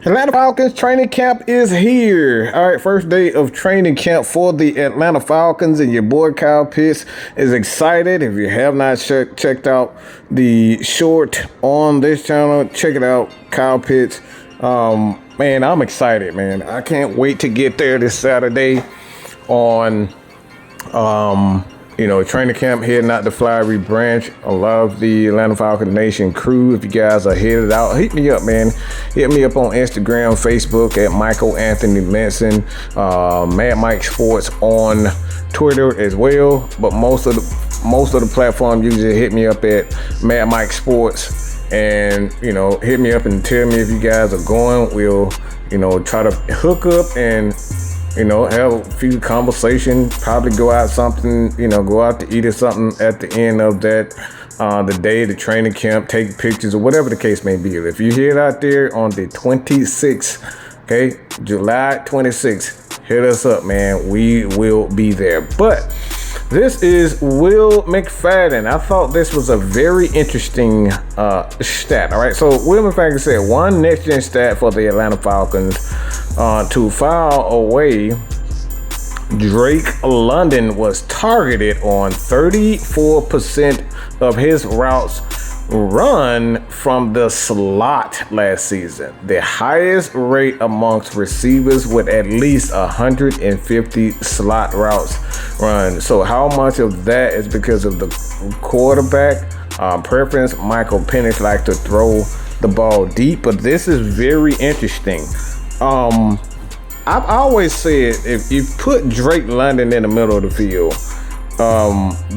Atlanta Falcons training camp is here. All right, first day of training camp for the Atlanta Falcons, and your boy Kyle Pitts is excited. If you have not checked out the short on this channel, check it out, Kyle Pitts. Man, I'm excited, man. I can't wait to get there this Saturday on training camp heading out to Flowery Branch. I love the Atlanta Falcons Nation crew. If you guys are headed out, hit me up, man. Hit me up on Instagram, Facebook at Michael Anthony Benson, Mad Mike Sports on Twitter as well. But most of the platform usually hit me up at Mad Mike Sports. And, hit me up and tell me if you guys are going. We'll, try to hook up and, have a few conversations, probably go out go out to eat or something at the end of that, the day, the training camp, take pictures or whatever the case may be. If you head out there on the 26th, okay, July 26th, hit us up, man. We will be there. But this is Will McFadden. I thought this was a very interesting stat. All right, so Will McFadden said one next-gen stat for the Atlanta Falcons to file away Drake London was targeted on 34% of his routes run from the slot last season, the highest rate amongst receivers with at least 150 slot routes run. So how much of that is because of the quarterback preference? Michael Penix likes to throw the ball deep, but this is very interesting. I've always said if you put Drake London in the middle of the field,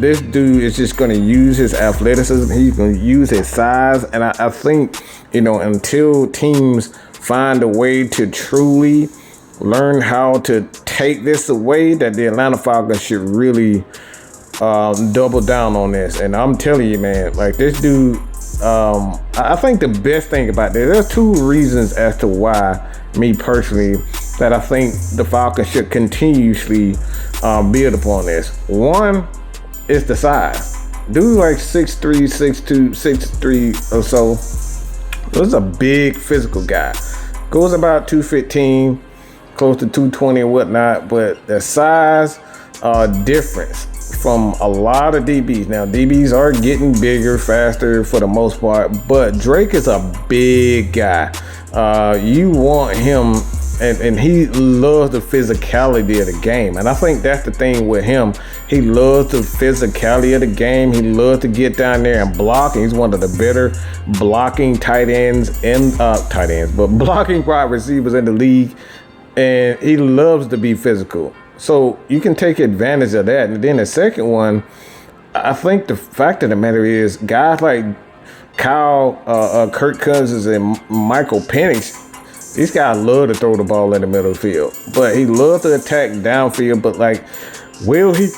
this dude is just going to use his athleticism. He's going to use his size. And I think, until teams find a way to truly learn how to take this away, that the Atlanta Falcons should really double down on this. And I'm telling you, man, like this dude, I think the best thing about this, there's two reasons as to why, me personally, that I think the Falcons should continuously build upon this. One is the size. Dude like 6'3", 6'2", 6'3" or so. This is a big physical guy. Goes about 215, close to 220 and whatnot, but the size difference from a lot of DBs. Now, DBs are getting bigger, faster for the most part, but Drake is a big guy. You want him, and he loves the physicality of the game. And I think that's the thing with him. He loves the physicality of the game. He loves to get down there and block. And he's one of the better blocking but blocking wide receivers in the league. And he loves to be physical. So you can take advantage of that. And then the second one, I think the fact of the matter is guys like Kirk Cousins and Michael Penix, these guys love to throw the ball in the middle of the field, but he loves to attack downfield. But like, will he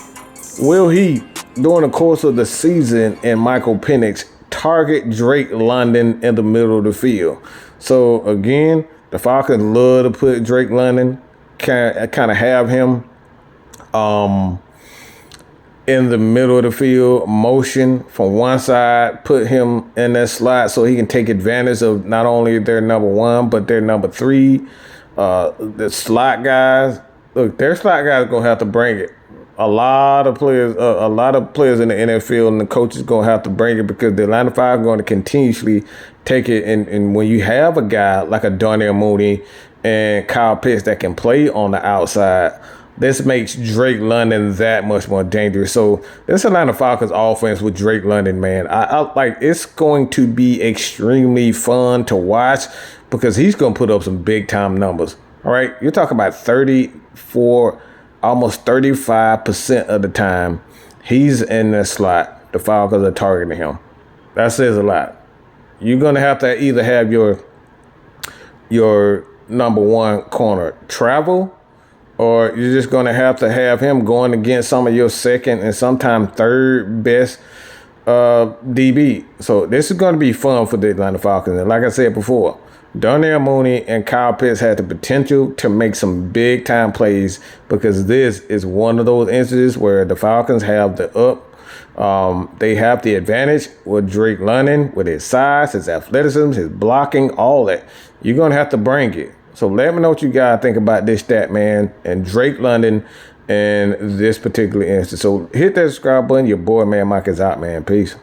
during the course of the season and Michael Penix target Drake London in the middle of the field? So again, the Falcons love to put Drake London, kind of have him in the middle of the field, motion from one side, put him in that slot so he can take advantage of not only their number one, but their number three. The slot guys, look, their slot guys are going to have to bring it. A lot of players in the NFL and the coaches are going to have to bring it, because the Atlanta Falcons are going to continuously take it. And when you have a guy like a Darnell Mooney and Kyle Pitts that can play on the outside, this makes Drake London that much more dangerous. So this Atlanta Falcons offense with Drake London, man, I like, it's going to be extremely fun to watch, because he's going to put up some big time numbers. All right, you're talking about 34, almost 35% of the time he's in the slot, the Falcons are targeting him. That says a lot. You're going to have either have your number one corner travel, or you're just going to have him going against some of your second and sometimes third best DB. So this is going to be fun for the Atlanta Falcons. And like I said before, Darnell Mooney and Kyle Pitts had the potential to make some big time plays, because this is one of those instances where the Falcons have the they have the advantage with Drake London, with his size, his athleticism, his blocking, all that. you're going to have to bring it. So let me know what you guys think about this stat, man, and Drake London in this particular instance. So hit that subscribe button. Your boy, man, Mike is out, man. Peace.